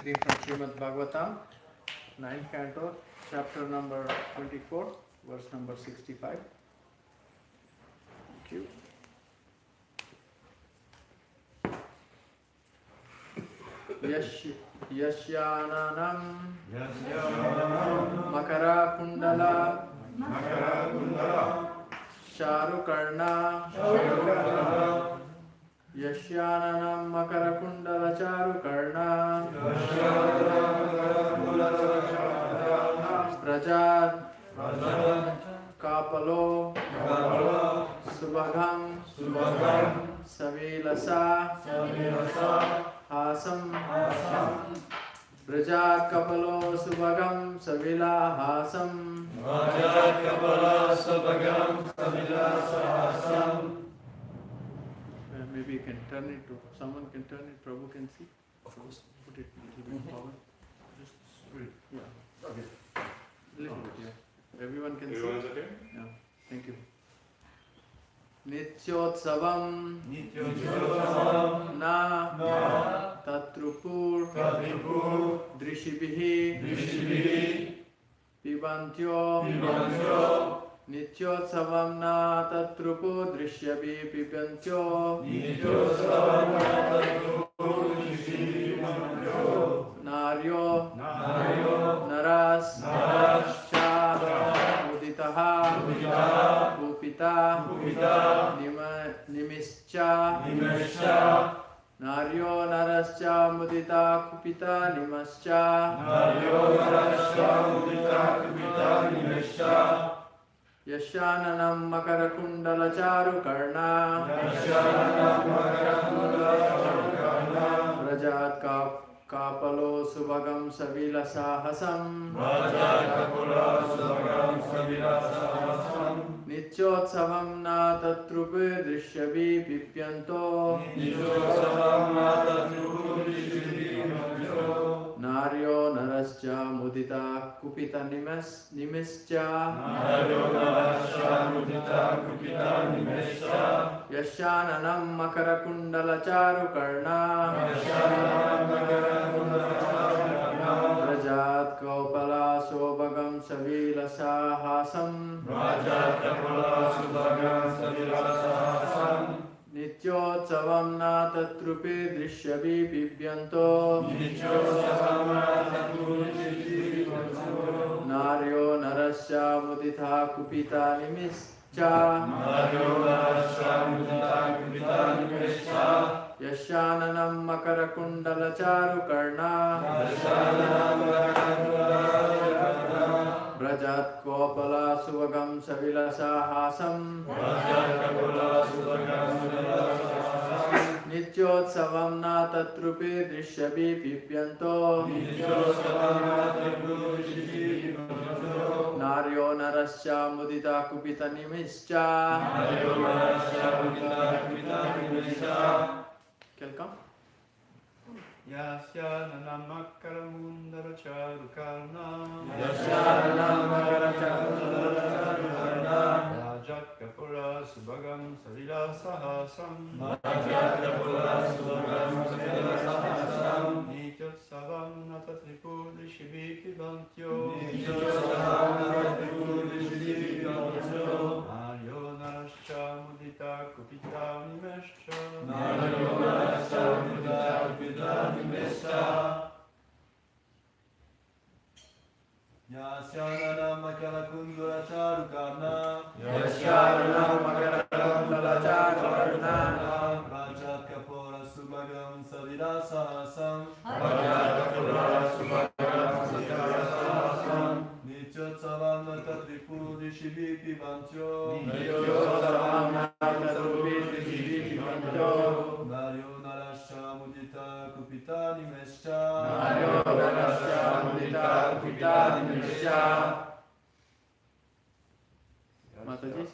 Reading from Srimad Bhagavatam, 9th canto, chapter number 24, verse number 65. Thank you. Yashyananam Makara Kundala Charukarna Yashyananam Makara Kundala Charukarna Prajat Kapalo Subhagam Savilasa Hasam Prajat Kapalo Subhagam Savila Hasam Maybe you can turn it to, someone can turn it, Prabhu can see. Of course. Put it a little bit forward. Just read. Yeah. Okay. A little bit, yeah. Everyone can Everyone's see? okay? Yeah. Thank you. Nityotsavam Na Tatrupur Drishibhihi Pibantyo Nityotsavam Na Tatrupur Drishyabhi Pibantyo Naryo Naras Cha Muditaha Kupita Nimischa Naryo Narascha Mudita Kupita Nimascha Yashananam Makara Kundala Charu Karna Rajat Kapalo Subhagam Savila Sahasam Nityotsavam Na Tatrupe Drishyabhi Pipyanto Naryo Narascha Mudita Kupita Nimischa Yashananam Makara Kundala Charu Karna Rajat Kaupala Sobhagam Savila Sahasam Nityotsavam Na Tatrupe Drishyabhi Pibyanto Naryo Narasya Mudita Kupita Nimischa Yashananam Makara Kundala Charu Karna Brajat Kopala Suvagam Savila Sahasam Nityotsavam Na Tatrupe Drishyabhi Pipyanto Naryo Narasya Mudita Kupita Nimischa Quelqu'un? Yasyananam Makara Kundala Charu Karna Rajat Kapura Subhagam Savila Sahasam Nityotsavam Natatripu Drishyabhi Pibantyo Naryo Narascha Mudita Kupita Nimescha Yasyananam Makara Kundala Charu Karna Rajat Kapura Subhagam Savila Sahasam Nityotsavam Natatripu Drishyabhi Pibantyo Naryo Narascha Mudita Kupita Nimescha Mataji?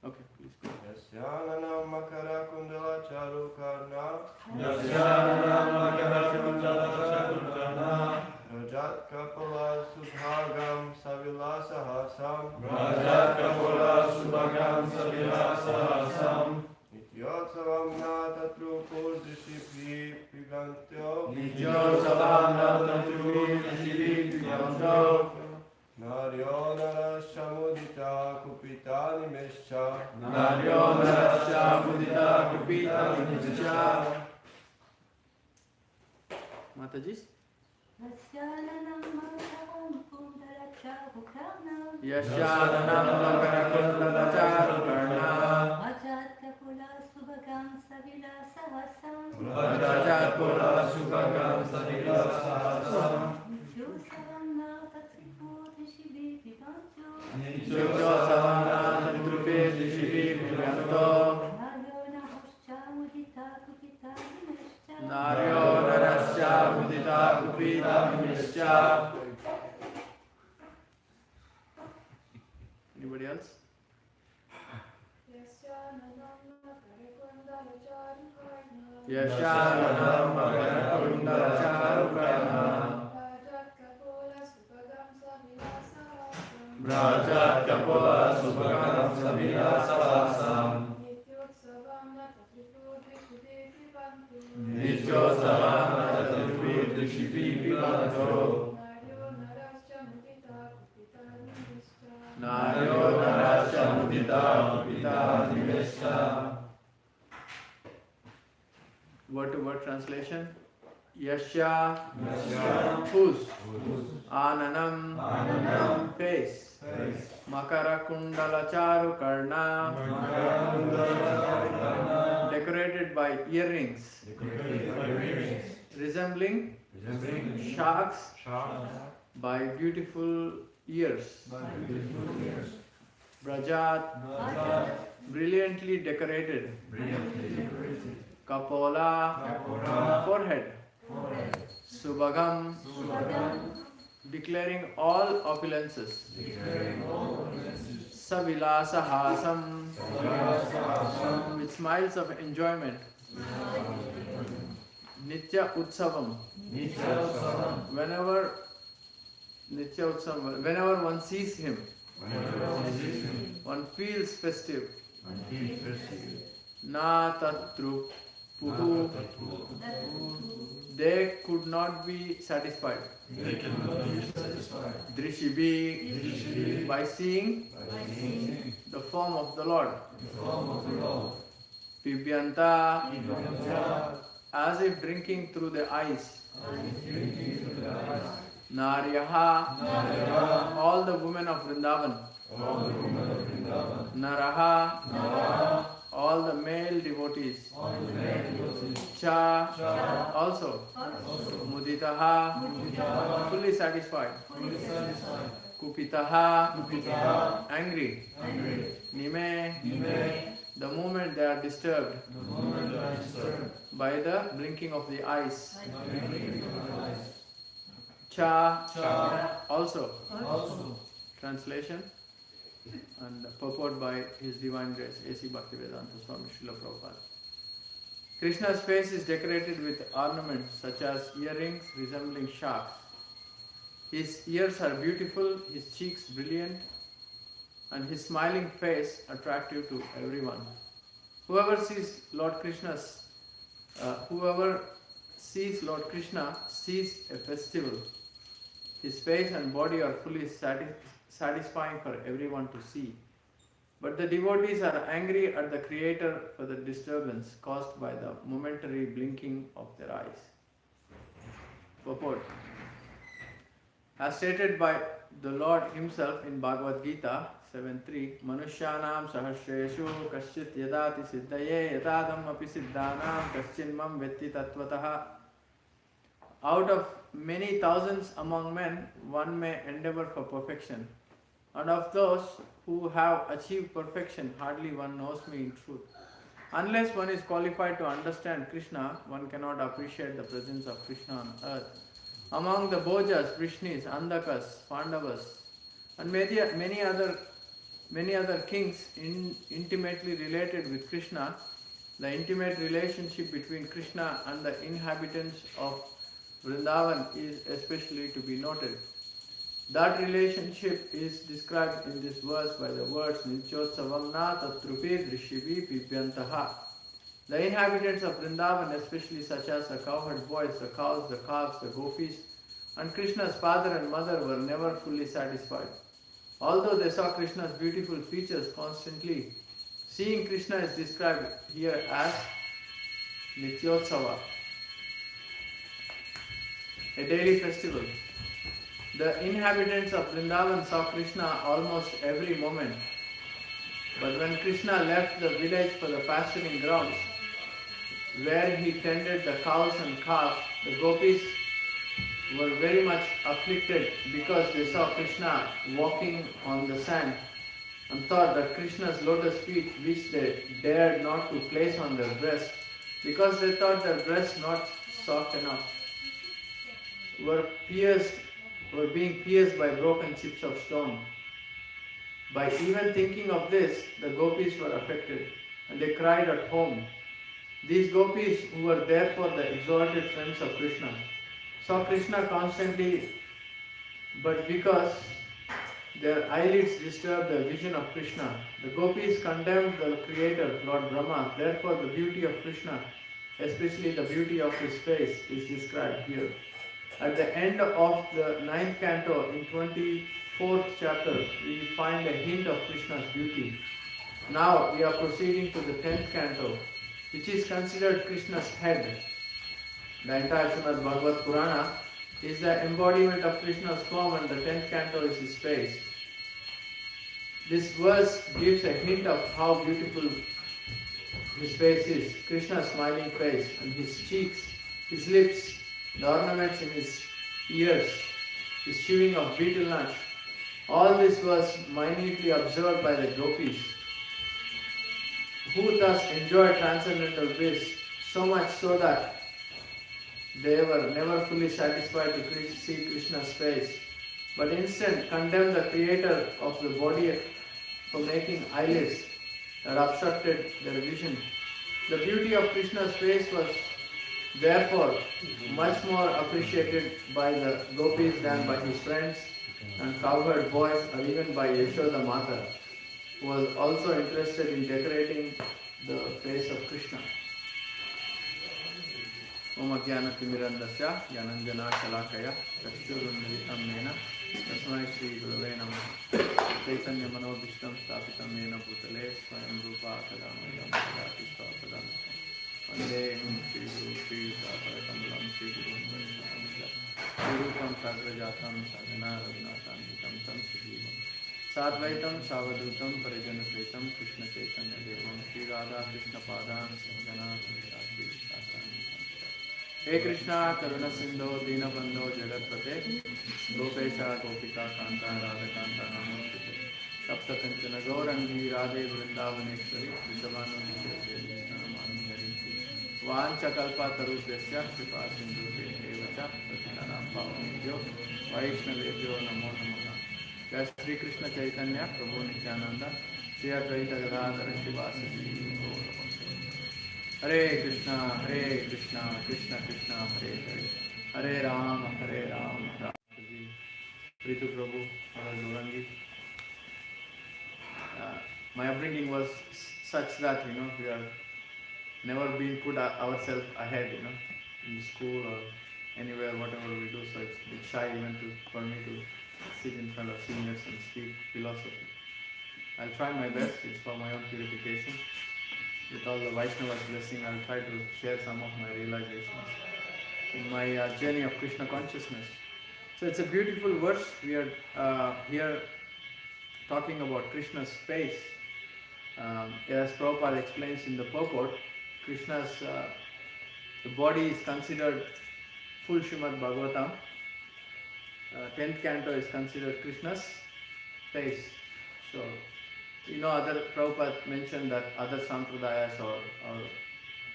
Okay, please go. Yasyananam Makara Kundala Charu Karna Rajat Kapala Subhagam Savila Sahasam Nityotsavam Na Tatrupo Drishyabhi Pibantyo Naryo narasya mudita kupita nimescha. Mataji? Yasyanam Yashanam Makarakundacharukarna Ajatkapula Subhagam Savilasahasam Rajapura Subhagam Savilasahasam Yusavam Natatripoti Shivi Vivantu Nityosavana Trupe Shivi Priyanto Naryo Nahascha Mudita Kupita Nimescha Naryo Narasya Mudita Kupita Nimescha. Anybody else? Yashanam Makarakundacharukarna Brajat Kapula Subhagam Savilasahasam Nityosavam Natatripi Drishipi Pibanto Naryo Narasya Mudita Kupita Nimescha. Word to word translation. Yasha, whose, Ananam, face, Makara Kundala Charu Karna, decorated by earrings, resembling sharks by beautiful ears. Brajat, brilliantly decorated. Kapola, forehead. Subhagam, declaring all opulences. Savilasahasam, with smiles of enjoyment. Nitya Utsavam, whenever one sees him, one feels festive. Na tatru puhu, they could not be satisfied. Drishibi, by seeing the form of the Lord. Pibyanta, as if drinking through the eyes. Naryaha, all the women of Vrindavan. Naraha, all the male devotees. Cha, also. Muditaha, fully satisfied. Kupitaha, angry. Nime, the moment they are disturbed by the blinking of the eyes. Cha, also. Translation and purport by His Divine Grace, A.C. Bhaktivedanta Swami Srila Prabhupada. Krishna's face is decorated with ornaments such as earrings resembling sharks. His ears are beautiful, his cheeks brilliant, and his smiling face attractive to everyone. Whoever sees Lord Krishna sees a festival. His face and body are fully satisfying for everyone to see. But the devotees are angry at the Creator for the disturbance caused by the momentary blinking of their eyes. Purport. As stated by the Lord Himself in Bhagavad Gita 7.3, Manushyanam sahasreshu kaschit yadati siddhaye yadadam api siddhanam kaschinmam vetti tattvataha. Out of many thousands among men, one may endeavor for perfection. And of those who have achieved perfection, hardly one knows me in truth. Unless one is qualified to understand Krishna, one cannot appreciate the presence of Krishna on earth. Among the Bhojas, Vrishnis, Andakas, Pandavas, and many other kings intimately related with Krishna, the intimate relationship between Krishna and the inhabitants of Vrindavan is especially to be noted. That relationship is described in this verse by the words Nityotsavam na tatrupi drishivi pipyantaha. The inhabitants of Vrindavan, especially such as the cowherd boys, the cows, the calves, the gopis, and Krishna's father and mother were never fully satisfied. Although they saw Krishna's beautiful features constantly, seeing Krishna is described here as Nityotsava, a daily festival. The inhabitants of Vrindavan saw Krishna almost every moment. But when Krishna left the village for the pasturing grounds, where he tended the cows and calves, the gopis were very much afflicted because they saw Krishna walking on the sand and thought that Krishna's lotus feet, which they dared not to place on their breast, because they thought their breasts not soft enough, were being pierced by broken chips of stone. By even thinking of this, the gopis were affected and they cried at home. These gopis, who were therefore the exalted friends of Krishna, saw Krishna constantly, but because their eyelids disturbed the vision of Krishna, the gopis condemned the Creator, Lord Brahma. Therefore, the beauty of Krishna, especially the beauty of his face, is described here. At the end of the 9th canto, in 24th chapter, we find a hint of Krishna's beauty. Now we are proceeding to the 10th canto, which is considered Krishna's head. The entire Srimad Bhagavad Purana is the embodiment of Krishna's form, and the 10th canto is his face. This verse gives a hint of how beautiful his face is. Krishna's smiling face and his cheeks, his lips, the ornaments in his ears, his chewing of betel nuts. All this was minutely observed by the gopis, who thus enjoyed transcendental bliss, so much so that they were never fully satisfied to see Krishna's face, but instead condemned the creator of the body for making eyelids that obstructed their vision. The beauty of Krishna's face was therefore much more appreciated by the gopis than by his friends and cowherd boys, or even by Yashoda Mata, who was also interested in decorating the face of Krishna. Om Jnanatimirandasya Jnananjana Shalakaya Chakshurunmilitam Nena Tasmai Shri Gurave Namaha Chaitanya Manobhishtam Sthapitam Nena Bhutale Swayam Rupa Kadamayam Kadati Swapadam Vandeham Shri Guru Shri Saparakamulam Shri Guru Gurupam Sagrajatam Sadhana Raghunatham Hitam Tam Sujivam Sadvaitam Savadutam Parijana Svetam Krishna Chaitanya Devam Shri Radha Krishna Padam Sadhana Shri Shasana हे कृष्णा करुण सिंधो दीनबंधो जगतपते गोपेशा गोपिका कांता राधाकांता नमोस्तुते सप्त कंचन गौरंगी राधे वृंदावनेश्वरी वृषभानुसुते वाञ्छकल्पतरुभ्यश्च कृपा सिन्धुभ्येव च पतितानां पावनेभ्यो वैष्णवेभ्यो नमो नमः। जय श्री कृष्ण चैतन्य प्रभु नित्यानंद श्री अद्वैत गदाधर शिवासदि गौर हरे Krishna Krishna Krishna Hare Hare Hare Ram Ram ji. Ritu Prabhu, Gaurangi. My upbringing was such that we are never been put ourselves ahead, in school or anywhere, whatever we do. So it's a bit shy even for me to sit in front of seniors and speak philosophy. I'll try my best. It's for my own purification. With all the Vaishnava's blessing, I'll try to share some of my realizations in my journey of Krishna consciousness. So it's a beautiful verse. We are here talking about Krishna's face. As Prabhupada explains in the purport, Krishna's the body is considered full Srimad Bhagavatam. 10th canto is considered Krishna's face. So, other Prabhupada mentioned that other sampradayas or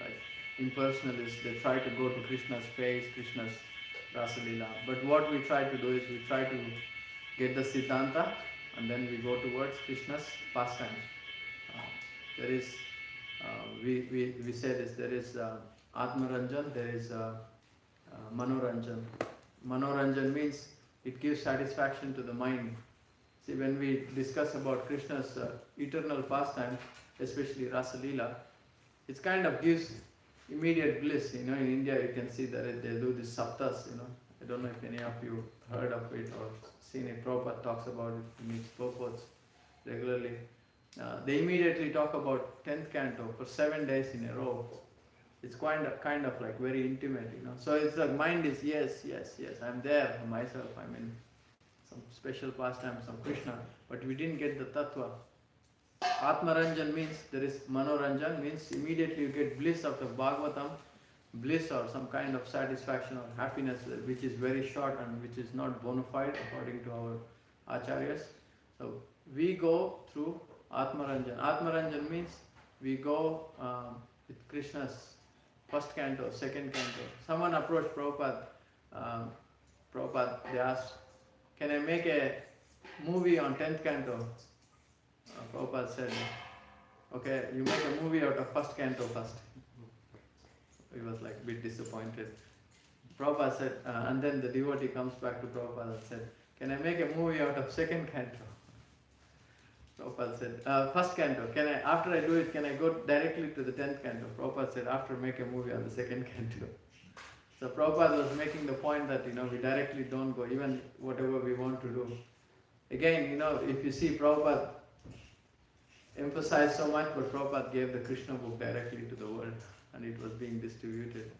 like impersonalists, they try to go to Krishna's face, Krishna's Rasa Leela. But what we try to do is we try to get the Siddhanta and then we go towards Krishna's pastime. There is, we say this, there is Atmaranjan, there is Manoranjan. Manoranjan means it gives satisfaction to the mind. See, when we discuss about Krishna's eternal pastime, especially Rasa Leela, it kind of gives immediate bliss. In India you can see that they do this saptas. I don't know if any of you heard of it or seen it. Prabhupada talks about it. He meets purports regularly. They immediately talk about 10th canto for 7 days in a row. It's kind of like very intimate. So it's like mind is yes, I'm there for myself. I'm in some special pastimes of Krishna, but we didn't get the tattva. Atmaranjan means there is manoranjan, means immediately you get bliss out of Bhagavatam, bliss or some kind of satisfaction or happiness which is very short and which is not bona fide according to our acharyas. So we go through Atmaranjan. Atmaranjan means we go with Krishna's first canto, second canto. Someone approached Prabhupada. Prabhupada, they asked, can I make a movie on 10th canto? Prabhupada said, okay, you make a movie out of first canto first. He was like a bit disappointed. Prabhupada said, and then the devotee comes back to Prabhupada and said, can I make a movie out of second canto? Prabhupada said, first canto, after I do it, can I go directly to the 10th canto? Prabhupada said, after make a movie on the second canto. So Prabhupada was making the point that, we directly don't go, even whatever we want to do. Again, if you see Prabhupada emphasized so much, but Prabhupada gave the Krishna book directly to the world and it was being distributed.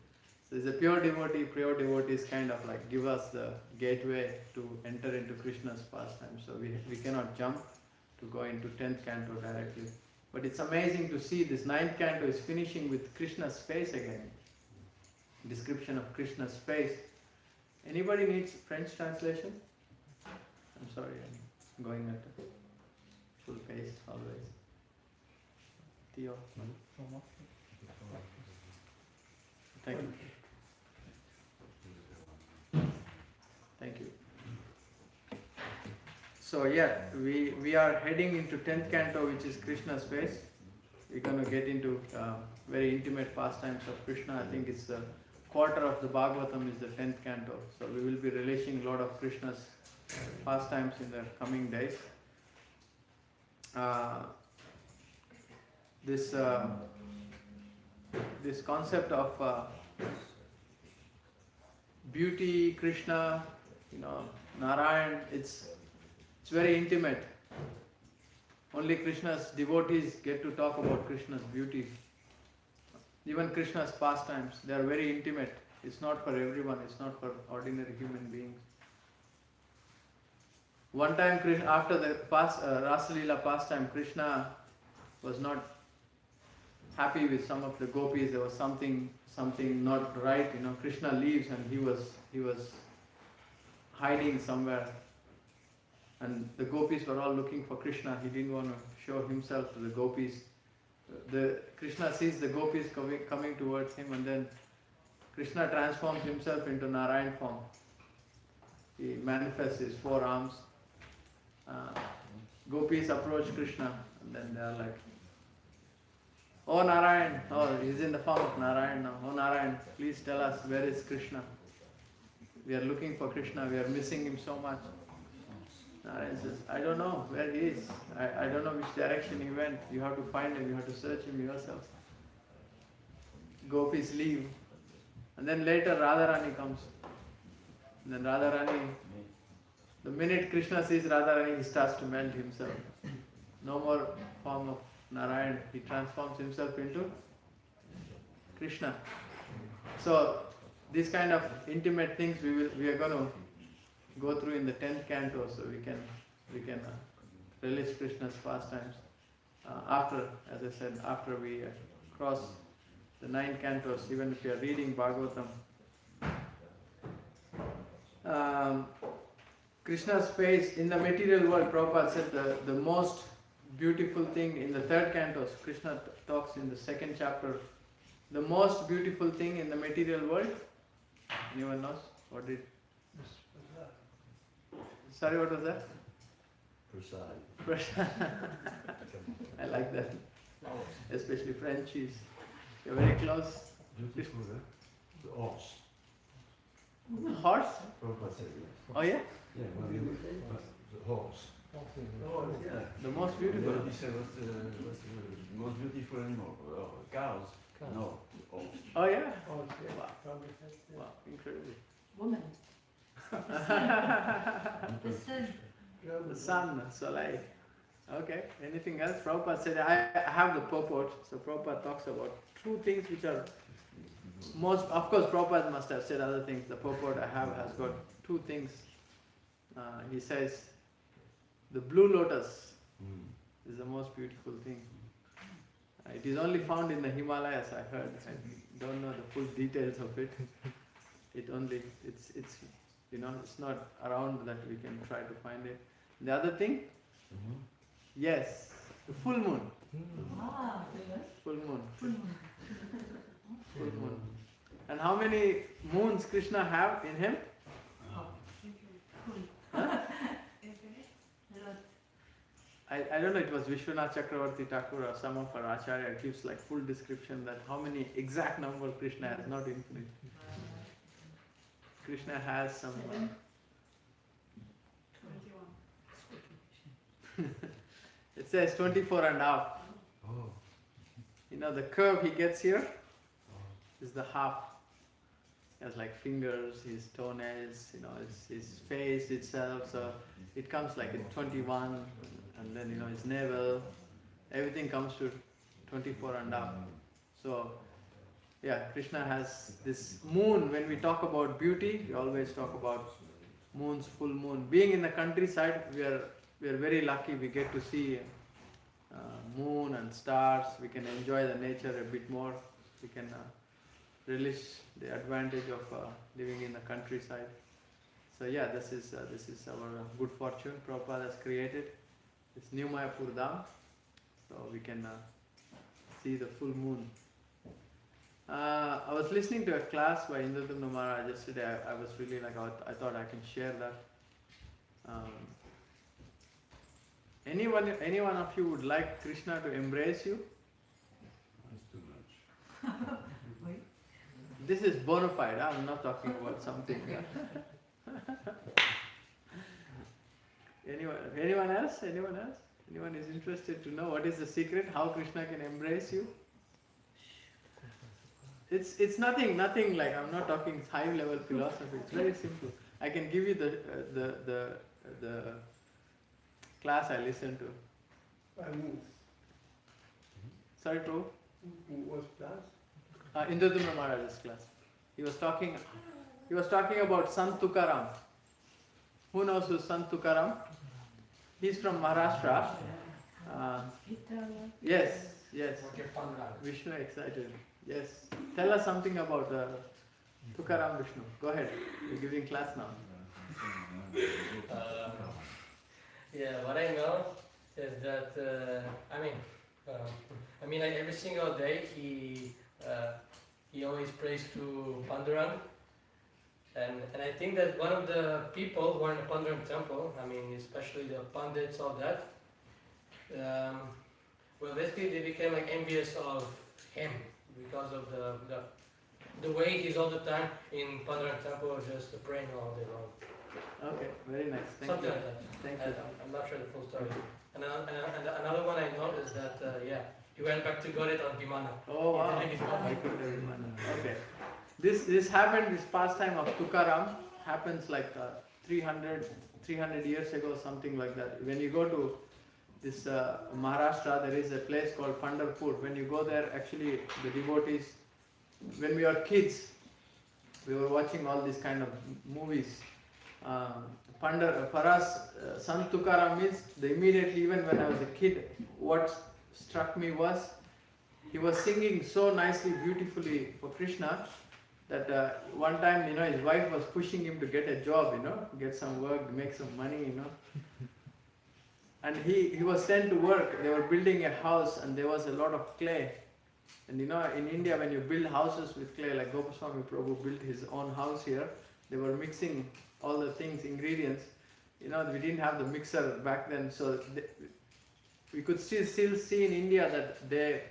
So as a pure devotees kind of like give us the gateway to enter into Krishna's pastime. So we cannot jump to go into 10th canto directly. But it's amazing to see this 9th canto is finishing with Krishna's face again. Description of Krishna's face. Anybody needs French translation? I'm sorry, I'm going at full pace always. Theo? Thank you. Thank you. So yeah, we are heading into 10th canto, which is Krishna's face. We're going to get into very intimate pastimes of Krishna. I think it's the quarter of the Bhagavatam is the 10th canto. So we will be relishing a lot of Krishna's pastimes in the coming days. This concept of beauty, Krishna, Narayan, it's very intimate. Only Krishna's devotees get to talk about Krishna's beauty. Even Krishna's pastimes, they are very intimate. It's not for everyone, it's not for ordinary human beings. One time, after the Rasa Leela pastime, Krishna was not happy with some of the gopis. There was something not right. Krishna leaves and he was hiding somewhere. And the gopis were all looking for Krishna. He didn't want to show himself to the gopis. Krishna sees the gopis coming towards him, and then Krishna transforms himself into Narayan form. He manifests his 4 arms. Gopis approach Krishna, and then they are like, oh Narayan, he's in the form of Narayan now. Oh Narayan, please tell us, where is Krishna? We are looking for Krishna, we are missing him so much. Narayan says, I don't know where he is. I don't know which direction he went. You have to find him, you have to search him yourself. Gopis leave. And then later Radharani comes. And then Radharani, the minute Krishna sees Radharani, he starts to melt himself. No more form of Narayan. He transforms himself into Krishna. So these kind of intimate things we are going to go through in the 10th canto, so we can relish Krishna's pastimes after, as I said, after we cross the 9 cantos. Even if you are reading Bhagavatam, Krishna's face in the material world, Prabhupada said the most beautiful thing in the 3rd cantos, Krishna talks in the 2nd chapter, the most beautiful thing in the material world. Anyone knows? What did? Sorry, what was that? Prasad. I like that. Especially French cheese. You're very close. Beautiful, the horse. Horse? Prabhupada said, Oh yeah? yeah, the horse. Yeah. The most beautiful. You said what's the most beautiful animal? Cows. No, horse. Oh yeah? Oh, yeah. Wow. Probably that's it. Wow, incredible. Woman. The sun. The sun, Soleil. Okay, anything else? Prabhupada said, I have the purport. So Prabhupada talks about two things which are most, of course Prabhupada must have said other things. The purport I have has got two things. He says, the blue lotus is the most beautiful thing. It is only found in the Himalayas, I heard. I don't know the full details of it. It's it's not around that we can try to find it. The other thing, yes, the full moon. Ah, Full moon. full moon. Full moon. And how many moons Krishna have in him? I don't know, it was Vishwanath Chakravarti Thakur or some of our Acharya gives like full description that how many exact number Krishna has, not infinite. Krishna has some... 21. it says 24 and a half. Oh. You know, the curve he gets here is the half. He has like fingers, his toenails, his face itself. So it comes like in 21, and then his navel. Everything comes to 24 and a half. So yeah, Krishna has this moon. When we talk about beauty, we always talk about moons, full moon. Being in the countryside, we are very lucky. We get to see moon and stars. We can enjoy the nature a bit more. We can relish the advantage of living in the countryside. So yeah, this is our good fortune Prabhupada has created. It's New Mayapur Dham, so we can see the full moon. I was listening to a class by Indradumna Maharaj yesterday. I was really like, I thought I can share that. Anyone of you would like Krishna to embrace you? That's too much. This is bona fide. I'm not talking about something. Anyone else? Anyone is interested to know what is the secret? How Krishna can embrace you? It's nothing like, I'm not talking high level philosophy. It's very simple. I can give you the class I listened to. Sorry, Prabhu? What class? Indradumna Maharaj's class. He was talking about Sant Tukaram. Who knows who Sant Tukaram? He's from Maharashtra. Yes. Vishnu excited. Yes. Tell us something about Tukaram Vishnu. Go ahead. You're giving class now. What I know is that like every single day he always prays to Pandurang, and I think that one of the people who are in the Pandurang temple, especially the Pandits, all that, basically they became like envious of him because of the way he's all the time in Pandurang temple just praying all day long. Okay, very nice. Thank Something you. like that. Thank you. I'm not sure the full story. And another one I know is that he went back to Gorit on Vimana. Oh wow! I couldn't remember. Okay, this happened. This pastime of Tukaram happens like 300 years ago, something like that. When you go to this Maharashtra, there is a place called Pandharpur. When you go there, actually the devotees, when we were kids, we were watching all these kind of movies. For us, Sant Tukaram means immediately, even when I was a kid, what struck me was he was singing so nicely, beautifully for Krishna that one time, his wife was pushing him to get a job, get some work, make some money, And he was sent to work. They were building a house and there was a lot of clay. And in India, when you build houses with clay, like Gopaswami Prabhu built his own house here, they were mixing all the things, ingredients. We didn't have the mixer back then, so we could still see in India that they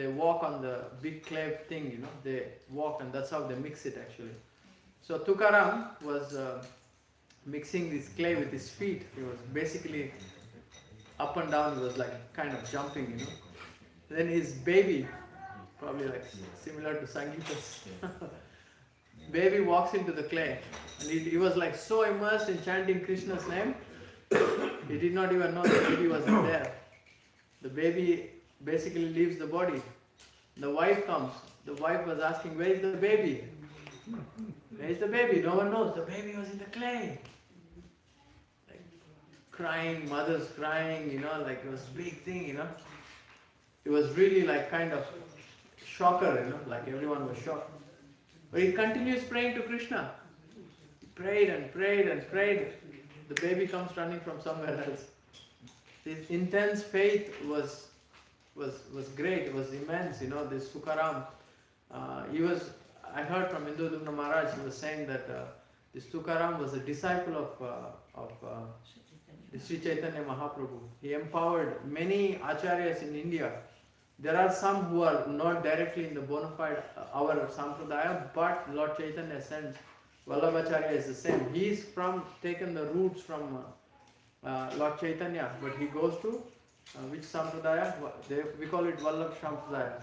walk on the big clay thing, they walk, and that's how they mix it actually. So Tukaram was mixing this clay with his feet. He was basically up and down, he was like kind of jumping, you know. Then his baby, probably like similar to Sangeeta's baby, walks into the clay, and he was like so immersed in chanting Krishna's name, he did not even know the baby wasn't there. The baby basically leaves the body. The wife comes. The wife was asking, "Where is the baby? Where is the baby?" No one knows. The baby was in the clay. Like crying, mothers crying, you know, like it was a big thing, you know. It was really like kind of shocker, you know, like everyone was shocked. But he continues praying to Krishna. He prayed and prayed and prayed. The baby comes running from somewhere else. His intense faith was great. It was immense, you know. This Tukaram, I heard from Indudumna Maharaj, he was saying that this Tukaram was a disciple of Sri Chaitanya Mahaprabhu. He empowered many acharyas in India. There are some who are not directly in the bona fide our sampradaya, but Lord Chaitanya sent Vallabhacharya is the same. He's taken the roots from Lord Chaitanya, but he goes to which sampradaya? We call it Vallabh Sampradaya.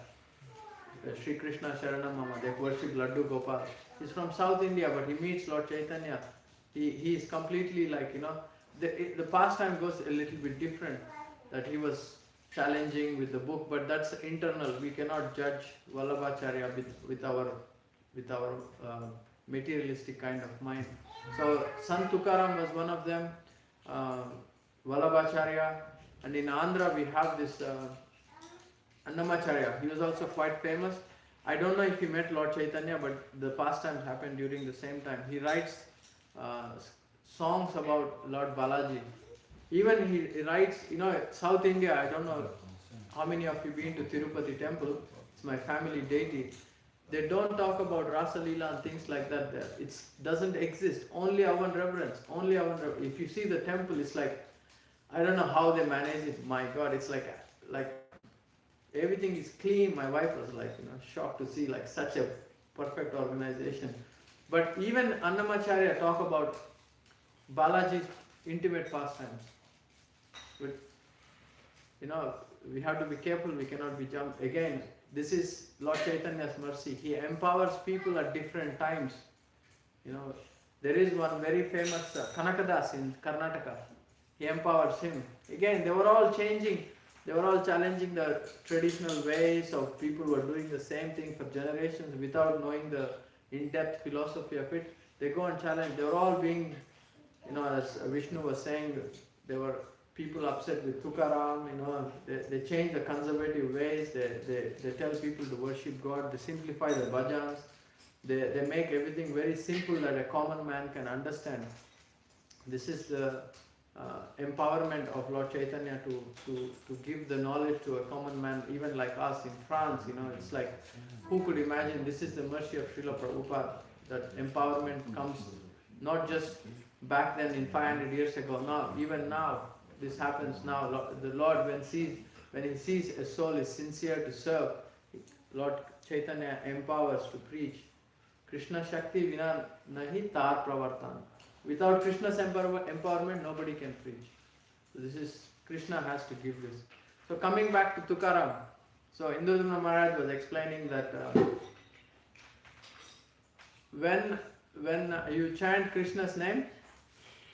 Sri Krishna Sharanam Mama, they worship Laddu Gopal. He's from South India, but he meets Lord Chaitanya. He is completely like, you know, the pastime goes a little bit different, that he was challenging with the book, but that's internal. We cannot judge Vallabhacharya with our materialistic kind of mind. So Sant Tukaram was one of them, Vallabhacharya, and in Andhra we have this Annamacharya. He was also quite famous. I don't know if he met Lord Chaitanya, but the pastimes happened during the same time. He writes songs about Lord Balaji. Even he writes, you know, South India, I don't know how many of you been to Tirupati temple. It's my family deity. They don't talk about Rasa Leela and things like that there. It doesn't exist. Only Avan reverence. Only Avan reverence. If you see the temple, it's like, I don't know how they manage it. My God, it's like everything is clean. My wife was like, you know, shocked to see like such a perfect organization. But even Annamacharya talk about Balaji's intimate pastimes. But, you know, we have to be careful, we cannot be jumped. Again, this is Lord Chaitanya's mercy. He empowers people at different times. You know, there is one very famous Kanakadas in Karnataka. He empowers him. Again, they were all changing. They were all challenging the traditional ways of people who were doing the same thing for generations without knowing the in-depth philosophy of it. They go and challenge. They were all being, you know, as Vishnu was saying, there were people upset with Tukaram, you know, they change the conservative ways, they tell people to worship God, they simplify the bhajans, they make everything very simple that a common man can understand. This is the empowerment of Lord Chaitanya to give the knowledge to a common man, even like us in France, you know, it's like, who could imagine? This is the mercy of Srila Prabhupada, that empowerment comes not just back then in 500 years ago, now, even now, this happens now. The Lord, when He sees a soul is sincere to serve, Lord Chaitanya empowers to preach. Krishna Shakti Vina Nahi Tar Pravartan. Without Krishna's empowerment, nobody can preach. So this is, Krishna has to give this. So coming back to Tukaram. So Indudumna Maharaj was explaining that when you chant Krishna's name,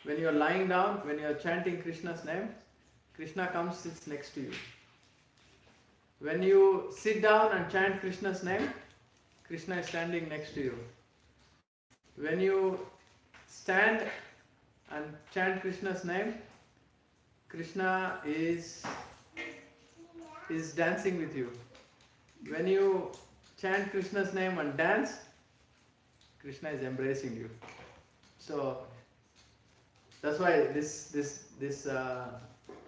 when you are lying down, when you are chanting Krishna's name, Krishna comes, sits next to you. When you sit down and chant Krishna's name, Krishna is standing next to you. When you stand and chant Krishna's name, Krishna is dancing with you. When you chant Krishna's name and dance, Krishna is embracing you. So that's why this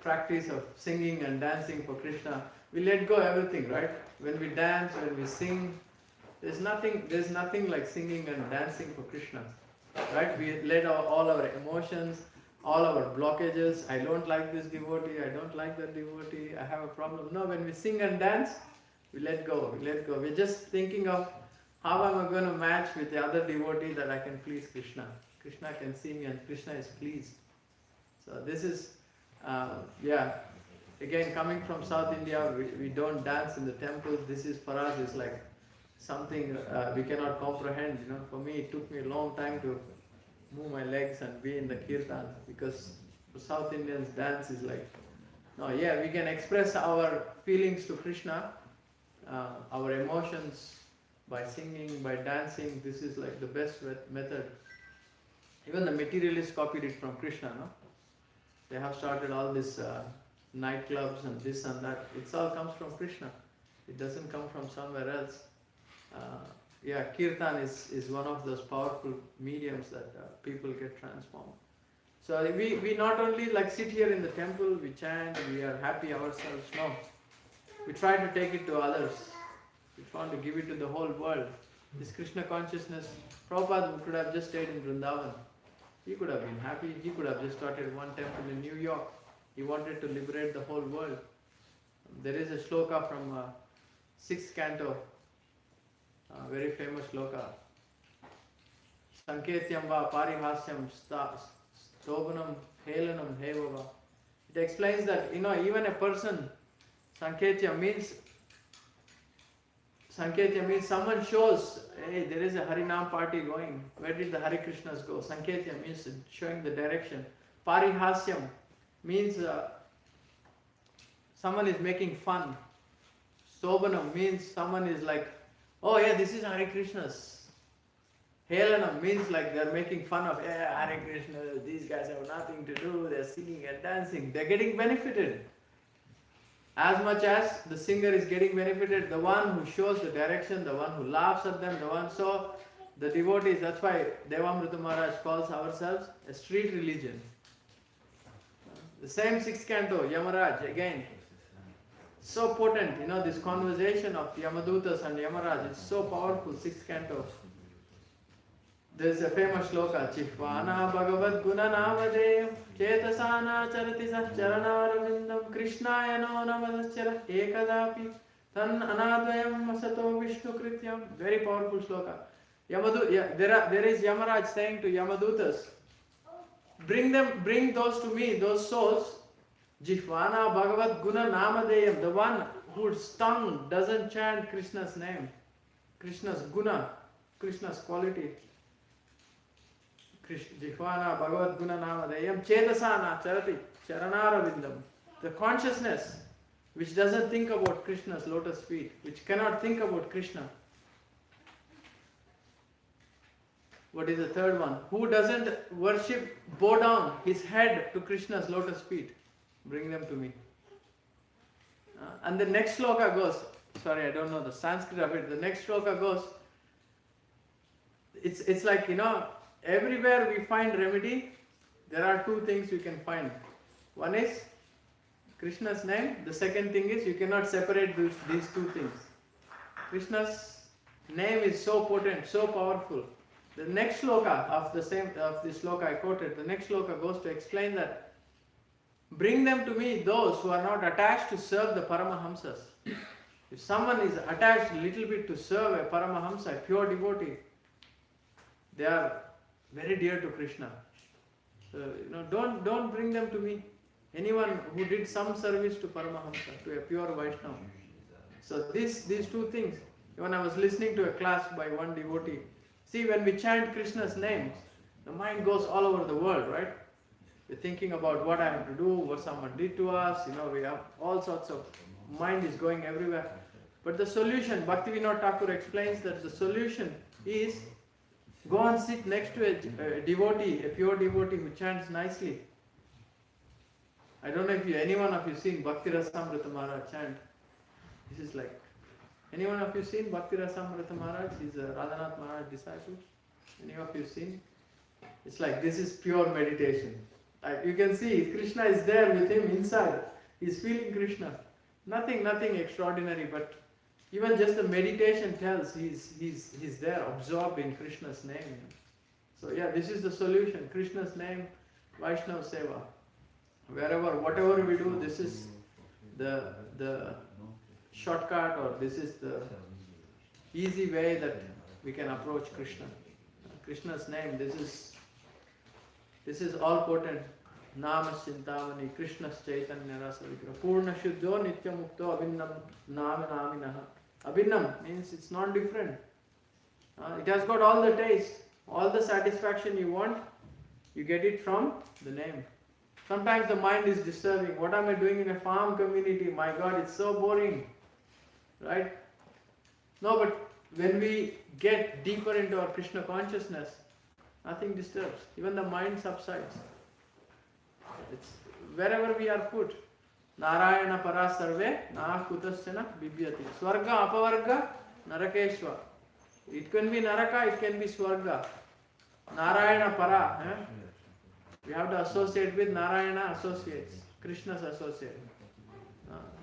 practice of singing and dancing for Krishna, we let go everything, right? When we dance, when we sing, there's nothing like singing and dancing for Krishna, right? We let all our emotions, all our blockages. I don't like this devotee, I don't like that devotee, I have a problem. No, when we sing and dance, we let go. We're just thinking of How am I going to match with the other devotee that I can please Krishna? Krishna can see me and Krishna is pleased. So this is, again coming from South India, we don't dance in the temples. This is for us is like something we cannot comprehend. For me it took me a long time to move my legs and be in the kirtan, because for South Indians dance is like, we can express our feelings to Krishna, our emotions by singing, by dancing. This is like the best method. Even the materialists copied it from Krishna, no? They have started all this nightclubs and this and that. It all comes from Krishna. It doesn't come from somewhere else. Kirtan is one of those powerful mediums that people get transformed. So we not only like sit here in the temple, we chant, we are happy ourselves. No, we try to take it to others. We want to give it to the whole world. This Krishna consciousness, Prabhupada could have just stayed in Vrindavan. He could have been happy. He could have just started one temple in New York. He wanted to liberate the whole world. There is a shloka from 6th canto, very famous shloka. Sanketyam va parihasyam stobanam helanam hevava. It explains that, even a person, Sanketya means someone shows, hey, there is a Harinam party going. Where did the Hare Krishnas go? Sanketya means showing the direction. Parihasyam means someone is making fun. Stobanam means someone is like, oh yeah, this is Hare Krishnas. Helanam means like they're making fun of, Hare Krishna, these guys have nothing to do, they're singing and dancing. They're getting benefited. As much as the singer is getting benefited, the one who shows the direction, the one who laughs at them, the one, so the devotees, that's why Devamrita Maharaj calls ourselves a street religion. The same 6th canto, Yamaraj, again, so potent, this conversation of Yamadutas and Yamaraj, it's so powerful, 6th canto. There is a famous shloka, Chihvana Bhagavad Guna Navadeyam Chetasana Charati Sacharanarvindam Krishnaya no Navadaschara Ekadapi Tan Anadvayam Masato Vishnu Krityam. Very powerful shloka. There is Yamaraj saying to Yamadutas, bring those to me, those souls. Jihvana Bhagavad Guna Namadeyam, the one whose tongue doesn't chant Krishna's name, Krishna's guna, Krishna's quality. Jihvana Bhagavad Guna Namadeyam Chetasana Charati Charanara. The consciousness which doesn't think about Krishna's lotus feet, which cannot think about Krishna. What is the third one? Who doesn't bow down his head to Krishna's lotus feet? Bring them to me. And the next shloka goes, sorry, I don't know the Sanskrit of it. The next shloka goes, it's like, everywhere we find remedy, there are two things you can find. One is Krishna's name. The second thing is you cannot separate these two things. Krishna's name is so potent, so powerful. The next shloka of the shloka I quoted, the next shloka goes to explain that bring them to me, those who are not attached to serve the Paramahamsas. If someone is attached a little bit to serve a Paramahamsa, a pure devotee, they are very dear to Krishna. So, don't bring them to me. Anyone who did some service to Paramahamsa, to a pure Vaishnava. So these two things, when I was listening to a class by one devotee, see, when we chant Krishna's names, the mind goes all over the world, right? We're thinking about what I have to do, what someone did to us, we have all sorts of, mind is going everywhere. But the solution, Bhaktivinoda Thakur explains that the solution is go and sit next to a devotee, a pure devotee who chants nicely. I don't know if any one of you seen Bhakti Rasamrita Maharaj chant. This is like, any one of you seen Bhakti Rasamrita Maharaj? He's a Radhanath Maharaj disciple. Any of you seen? It's like, this is pure meditation. Like you can see, Krishna is there with him inside. He's feeling Krishna. Nothing extraordinary, but even just the meditation tells he's there, absorbed in Krishna's name. So this is the solution. Krishna's name, Vaishnava Seva. Whatever we do, this is the shortcut, or this is the easy way that we can approach Krishna. Krishna's name, this is all potent. Nama Chintamani, Krishna's Chaitanya Rasa Vigraha. Purna Shuddho Nitya Mukto Abhinnam Nama Naminaha. Abhinnam means it's not different. It has got all the taste, all the satisfaction you want, you get it from the name. Sometimes the mind is disturbing. What am I doing in a farm community? My God, it's so boring. Right? No, but when we get deeper into our Krishna consciousness, nothing disturbs. Even the mind subsides. It's wherever we are put. Narayana para sarve na kutasyana bibhyati. Swarga apavarga narakeshwa. It can be naraka, it can be swarga. Narayana para. We have to associate with Narayana associates, Krishna's associate.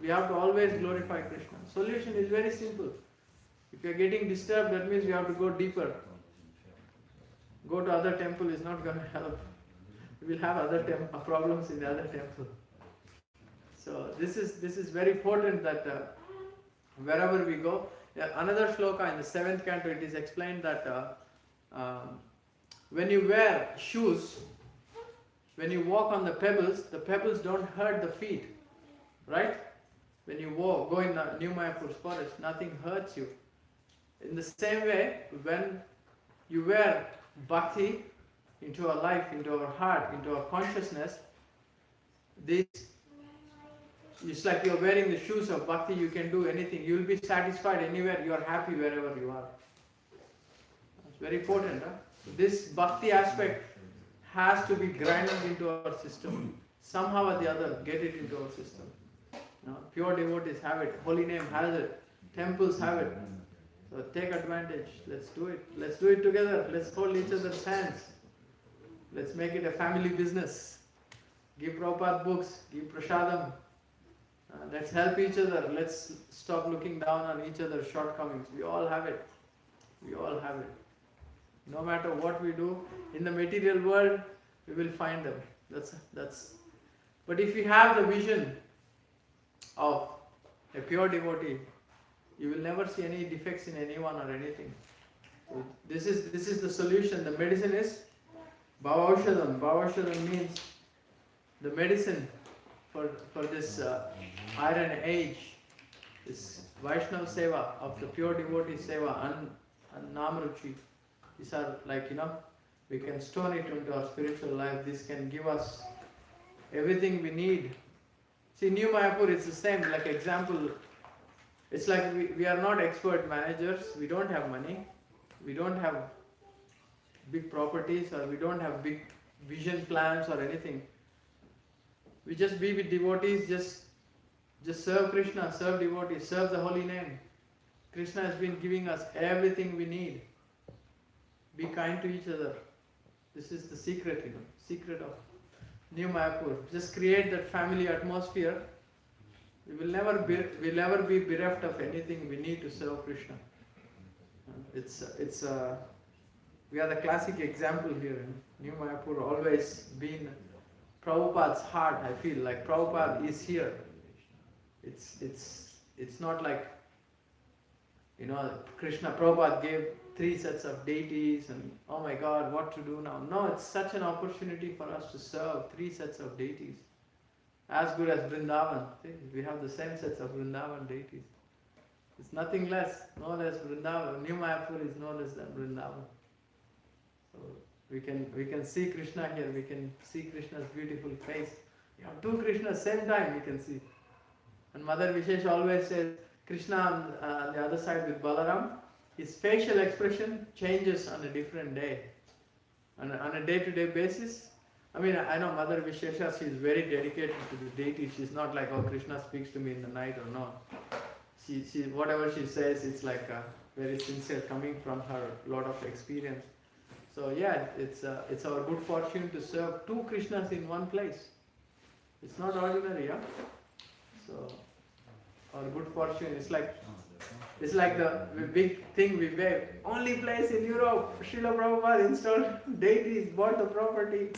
We have to always glorify Krishna. Solution is very simple. If you are getting disturbed, that means you have to go deeper. Go to other temple is not going to help. You will have other problems in the other temple. So this is very important that wherever we go. Another shloka in the 7th canto, it is explained that when you wear shoes, when you walk on the pebbles don't hurt the feet, right? When you go in New Mayapur's forest, nothing hurts you. In the same way, when you wear bhakti into our life, into our heart, into our consciousness, it's like you're wearing the shoes of bhakti, you can do anything. You will be satisfied anywhere, you are happy wherever you are. It's very important. This bhakti aspect has to be grinded into our system. Somehow or the other, get it into our system. Pure devotees have it, holy name has it, temples have it. So take advantage, let's do it. Let's do it together, let's hold each other's hands. Let's make it a family business. Give Prabhupada books, give prasadam. Let's help each other. Let's stop looking down on each other's shortcomings. We all have it. We all have it. No matter what we do in the material world, we will find them. That's. But if you have the vision of a pure devotee, you will never see any defects in anyone or anything. So this is the solution. The medicine is bhavaushadam. Bhavaushadam means the medicine for this iron age, this Vaishnava seva of the pure devotee seva and namruchi. These are like, we can stone it into our spiritual life. This can give us everything we need. See, New Mayapur, it's the same. Like example, it's like we are not expert managers. We don't have money. We don't have big properties, or we don't have big vision plans or anything. We just be with devotees, just serve Krishna, serve devotees, serve the holy name. Krishna has been giving us everything we need. Be kind to each other. This is the secret, secret of New Mayapur. Just create that family atmosphere. We will never be bereft of anything we need to serve Krishna. We are the classic example here. New Mayapur always been Prabhupada's heart. I feel like Prabhupada is here. It's not like Krishna Prabhupada gave 3 sets of deities and oh my God, what to do now? No, it's such an opportunity for us to serve 3 sets of deities. As good as Vrindavan. See, we have the same sets of Vrindavan deities. It's nothing less, no less Vrindavan. New Mayapur is no less than Vrindavan. So we can see Krishna here, we can see Krishna's beautiful face. You have 2 Krishnas same time we can see. And Mother Vishesh always says, Krishna on the other side with Balaram, his facial expression changes on a different day. On a day-to-day basis. I mean, I know Mother Vishesha, she is very dedicated to the deity. She's not like, oh, Krishna speaks to me in the night or no. She whatever she says, it's like very sincere, coming from her lot of experience. So yeah, it's our good fortune to serve 2 Krishnas in one place. It's not ordinary, yeah. So our good fortune is like the big thing we wave. Only place in Europe, Srila Prabhupada installed deities, bought the property.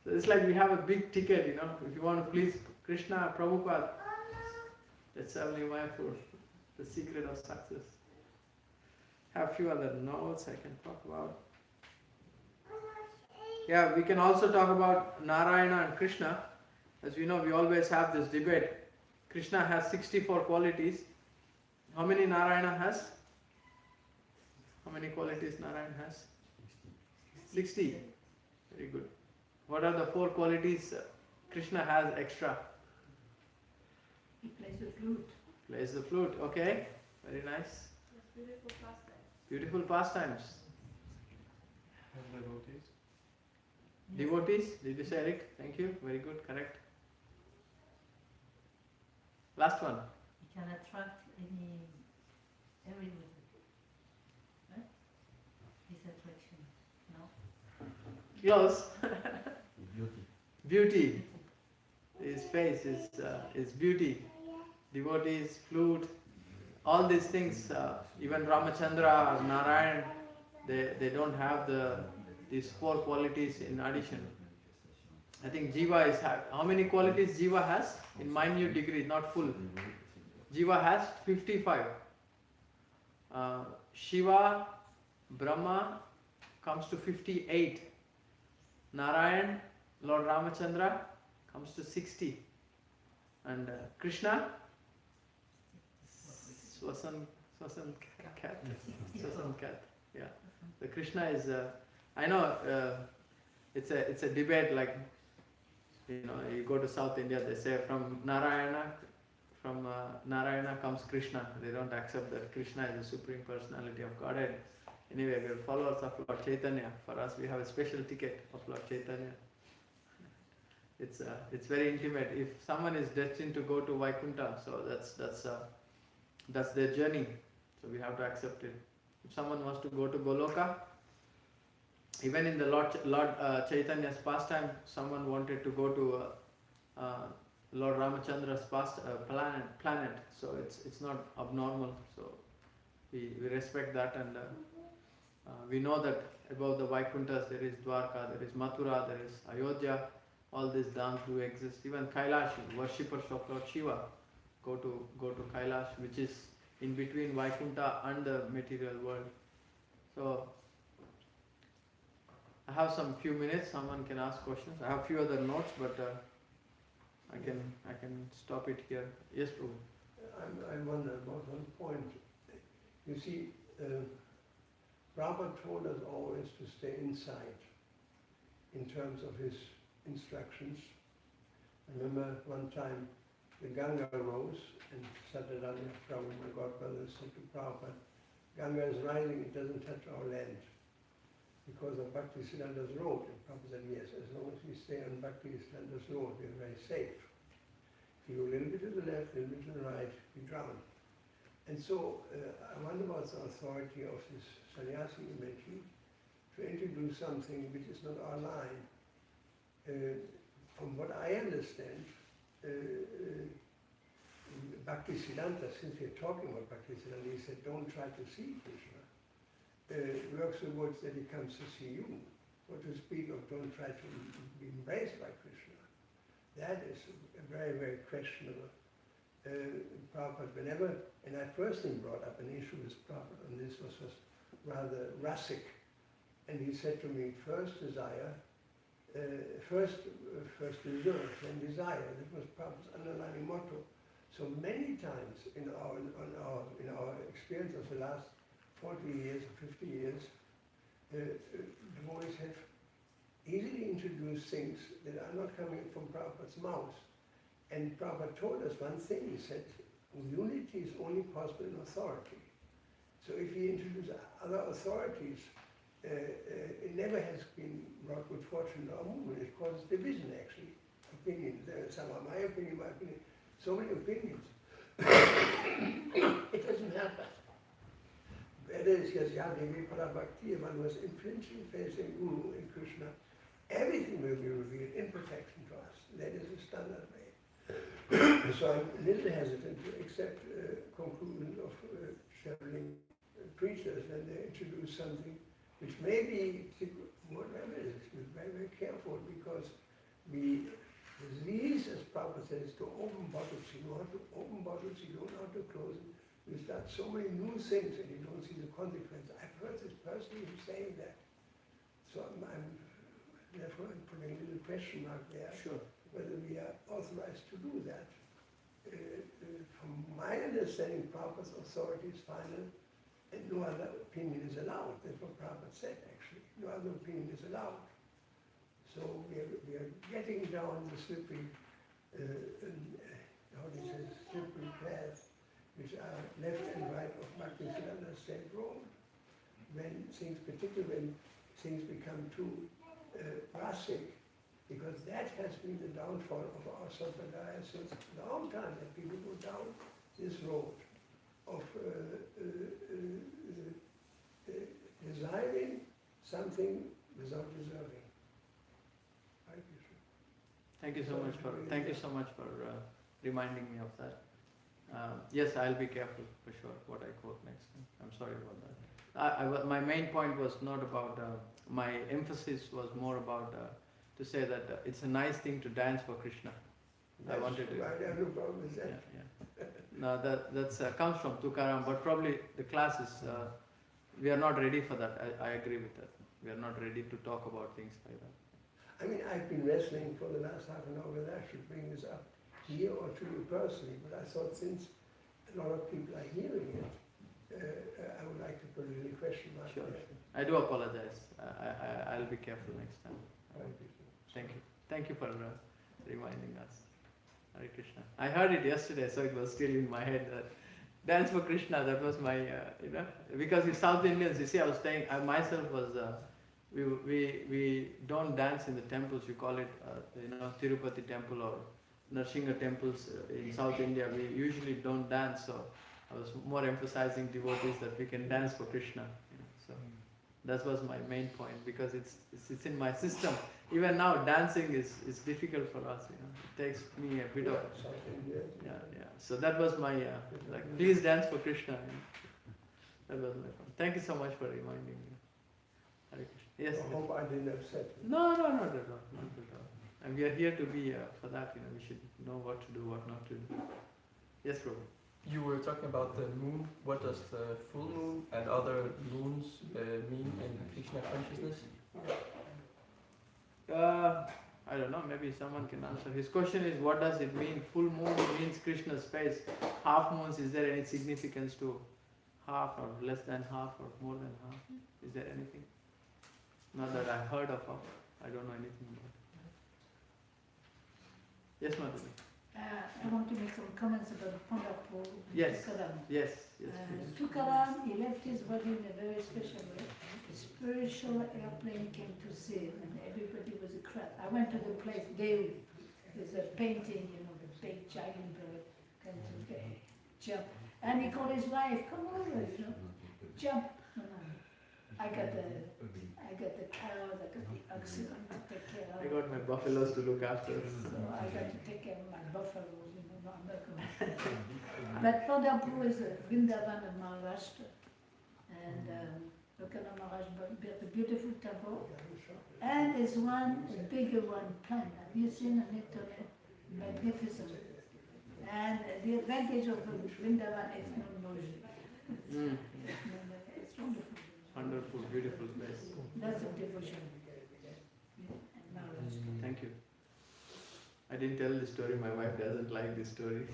So it's like we have a big ticket, if you want to please Krishna, Prabhupada, that's only Mayapur, the secret of success. have few other notes I can talk about. Yeah, we can also talk about Narayana and Krishna. As we know, we always have this debate. Krishna has 64 qualities. How many Narayana has? How many qualities Narayana has? 60. Very good. What are the 4 qualities Krishna has extra? He plays the flute. Plays the flute. Okay. Very nice. Beautiful pastime. Beautiful pastimes. And devotees. Devotees. Did you say Eric? Thank you. Very good. Correct. Last one. He can attract everybody. Right? His attraction. No? Close. Beauty. Beauty. His face is beauty. Devotees, flute, all these things. Even Ramachandra, Narayan, they don't have these 4 qualities in addition. I think Jiva is how many qualities Jiva has in minute degree, not full. Jiva has 55. Shiva, Brahma comes to 58. Narayan, Lord Ramachandra comes to 60. And Krishna, Swasan Cat. Swasan Cat. Yeah. The Krishna is, I know it's a debate, like, you know, you go to South India, they say from Narayana comes Krishna. They don't accept that Krishna is the Supreme Personality of Godhead. Anyway, we are followers of Lord Chaitanya. For us, we have a special ticket of Lord Chaitanya. It's very intimate. If someone is destined to go to Vaikuntha, so that's their journey. So we have to accept it. If someone wants to go to Goloka, even in the Lord Chaitanya's pastime, someone wanted to go to Lord Ramachandra's planet. So it's not abnormal. So we respect that, and we know that above the Vaikunthas there is Dwarka, there is Mathura, there is Ayodhya. All these dhams do exist. Even Kailash, worshippers of Lord Shiva go to Kailash, which is in between Vaikuntha and the material world. So I have some few minutes. Someone can ask questions. I have few other notes, but I can stop it here. Yes, Prabhu. I wonder about one point. You see, Prabhupada told us always to stay inside in terms of his instructions. I remember one time the Ganga rose and Satadanya Prabhu, my godbrother, said to Prabhupada, Ganga is rising, it doesn't touch our land because of Bhaktisiddhanta's road. And Prabhupada said, yes, as long as we stay on Bhaktisiddhanta's road, we are very safe. If you go a little bit to the left, a little bit to the right, we drown. And so I wonder about the authority of this sannyasi you mentioned to introduce something which is not our line. From what I understand, Bhaktisiddhanta, since we're talking about Bhaktisiddhanta, he said, don't try to see Krishna. Works the words that he comes to see you. So to speak of don't try to be embraced by Krishna. That is a very, very questionable. Prabhupada, whenever, and I personally brought up an issue with Prabhupada on this, was rather Rasic. And he said to me, first desire, first reserve, then desire. That was Prabhupada's underlying motto. So many times in our experience of the last 40 years or 50 years, devotees have easily introduced things that are not coming from Prabhupada's mouth. And Prabhupada told us one thing, he said, unity is only possible in authority. So if we introduce other authorities, it never has been brought good fortune to our movement. It causes division, actually. Opinions. Some are my opinion, so many opinions. It doesn't help us. Whether it's Yasyadevi, Parabhakti, one was infringing faith in Guru and Krishna, everything will be revealed in perfection to us. That is the standard way. So I'm a little hesitant to accept conclusions of traveling preachers when they introduce something which may be whatever it is. We're very, very careful because the disease, as Prabhupada says, to open bottles. You know how to open bottles, you don't know how to close them. You start so many new things and you don't see the consequence. I've heard this person who's saying that. So I'm therefore I'm putting a little question mark there, Sure. whether we are authorized to do that. From my understanding, Prabhupada's authority is final and no other opinion is allowed. That's what Prabhupada said actually. No other opinion is allowed. So we are getting down the slippery, slippery path, which are left and right of Bhaktisiddhanta State Road. When things, particularly when things become too drastic, because that has been the downfall of our Sampradaya since a long time, that people go down this road of desiring something without deserving. Hare Krishna. Thank you so much for reminding me of that. Yes, I'll be careful for sure what I quote next time. I'm sorry about that. My main point was not about, my emphasis was more about to say that it's a nice thing to dance for Krishna. I wanted to. I have no problem with that. Yeah. No, that's comes from Tukaram, but probably the class is, we are not ready for that. I agree with that. We are not ready to talk about things like that. I mean, I've been wrestling for the last half an hour whether I should bring this up here or to you personally, but I thought since a lot of people are hearing it, I would like to put a little question mark Sure. there. I do apologize. I'll be careful next time. Thank you. Thank you for reminding us. Hare Krishna. I heard it yesterday, so it was still in my head that dance for Krishna, that was my, because in South Indians, you see, I was saying, I myself was, we don't dance in the temples, you call it, Tirupati temple or Narsingha temples in South India, we usually don't dance, so I was more emphasizing devotees that we can dance for Krishna. So that was my main point, because it's in my system. Even now, dancing is difficult for us. It takes me a bit of. Yeah. So that was my please dance for Krishna. That was my point. Thank you so much for reminding me. Hare Krishna. Yes. I hope I didn't upset you. No, not at all. And we are here to be for that. We should know what to do, what not to do. Yes, Prabhu. You were talking about the moon. What does the full moon and other moons mean in Krishna consciousness? I don't know, maybe someone can answer. His question is, what does it mean? Full moon means Krishna's face. Half moons, is there any significance to half or less than half or more than half? Is there anything? Not that I heard of. I don't know anything about it. Yes, Madhuri. I want to make some comments about Pandharpur. Yes. Tukaram. Yes, please. Tukaram, he left his body in a very special way. A spiritual airplane came to see him, and everybody was a crowd. I went to the place daily. There's a painting, the big giant bird, kind of jump. And he called his wife, come over, jump. I got the cows, I got the oxen to take care of. I got my buffaloes to look after. So I got to take care of my buffaloes, I'm not going to. But Pandharpur is a Vrindavan of Maharashtra. And Locanananda Maharaj built a beautiful temple. And there's one, a bigger one planned. Have you seen it? Magnificent. And the advantage of Vrindavan is no noise. It's wonderful. Wonderful, beautiful place. That's a devotion. Thank you. I didn't tell the story, my wife doesn't like this story.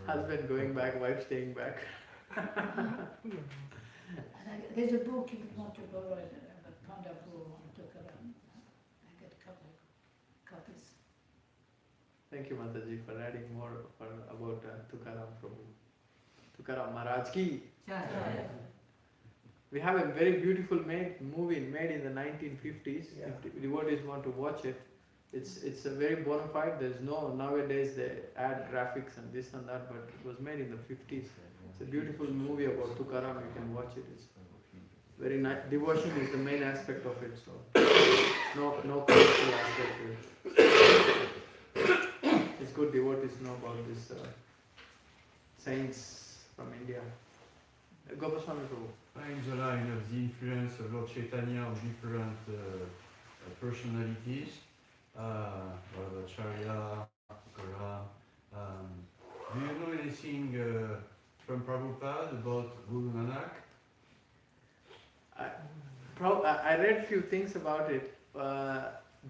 Husband going back, wife staying back. There's a book if you want to borrow it about Pandharpur on Tukaram. I got a couple of copies. Thank you, Mataji, for adding more about Tukaram Prabhu. Tukaram Maharaj ki. We have a very beautiful movie made in the 1950s. Yeah. If devotees want to watch it, it's a very bona fide. There's no, nowadays they add graphics and this and that, but it was made in the 50s. It's a beautiful movie about Tukaram. You can watch it. It's very nice. Devotion is the main aspect of it, so no commercial aspect to it. It's good devotees know about this saints from India. Gopaswami Prabhu. In July, the influence of Lord Chaitanya on different personalities, Vajracharya, Tukaram. Do you know anything from Prabhupada about Guru Nanak? I read few things about it.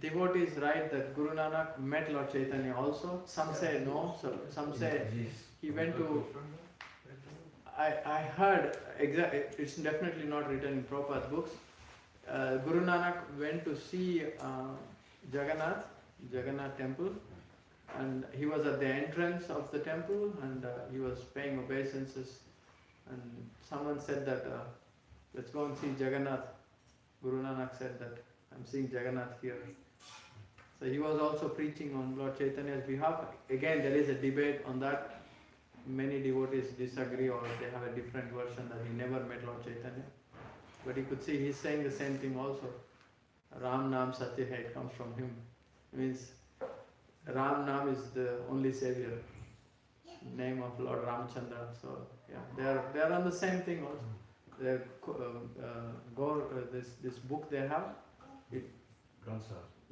Devotees write that Guru Nanak met Lord Chaitanya also. Some say no, so some say he went to. I heard it's definitely not written in Prabhupada's books. Guru Nanak went to see Jagannath temple, and he was at the entrance of the temple, and he was paying obeisances, and someone said that let's go and see Jagannath. Guru Nanak said that I'm seeing Jagannath here. So he was also preaching on Lord Chaitanya's behalf. Again, there is a debate on that. Many devotees disagree, or they have a different version that he never met Lord Chaitanya. But you could see he's saying the same thing also. Ram Nam Satya Hai, it comes from him. It means Ram Nam is the only savior. Name of Lord Ramchandra. So yeah, they are on the same thing also. They this book they have.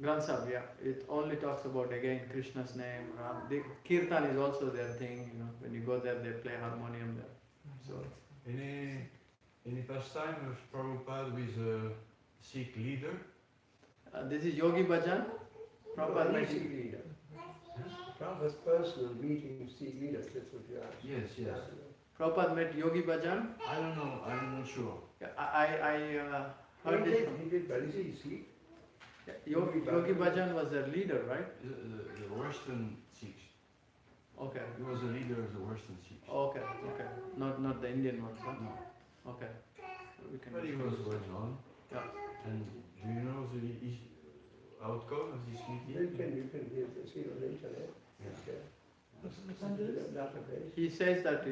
Granth Sahib, yeah. It only talks about again Krishna's name. The Kirtan is also their thing. You know, when you go there, they play harmonium there. So Any pastime of Prabhupada with a Sikh leader? This is Yogi Bhajan. Prabhupada met Sikh leader. Prabhupada's personal meeting Sikh leaders, that's what you asked. Yes. Prabhupada met Yogi Bhajan. I don't know, I'm not sure. I heard He this did, from he did, but is he Sikh? Yogi Bhajan was their leader, right? The Western Sikhs. Okay. He was the leader of the Western Sikhs. Okay. Not the Indian ones, huh? No. Okay. We can But he was well known. Yeah. And do you know the outcome of this You meeting? can see it on the internet. Yeah. Database. He says that,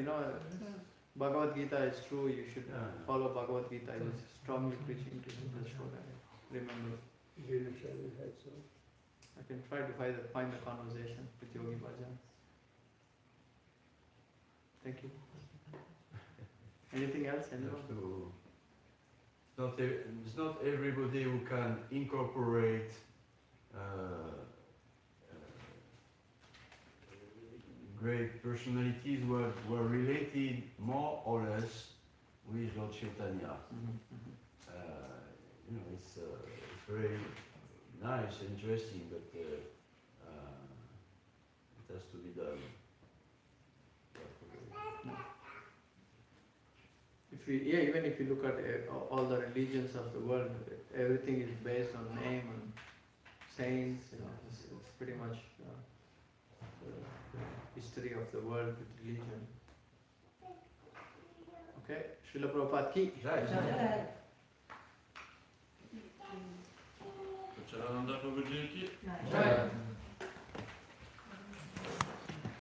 Bhagavad Gita is true, you should follow Bhagavad Gita. He was strongly preaching to him. That's what I remember. I can try to find the conversation with Yogi Bhajan. Thank you. Anything else? Anyone? It's not everybody who can incorporate great personalities who are related more or less with Lord Chaitanya. It's very nice and interesting, but it has to be done. Even if you look at all the religions of the world, everything is based on name and saints. It's pretty much the history of the world with religion. Okay, Srila Prabhupada ki. Locanananda Prabhuji ki. Right.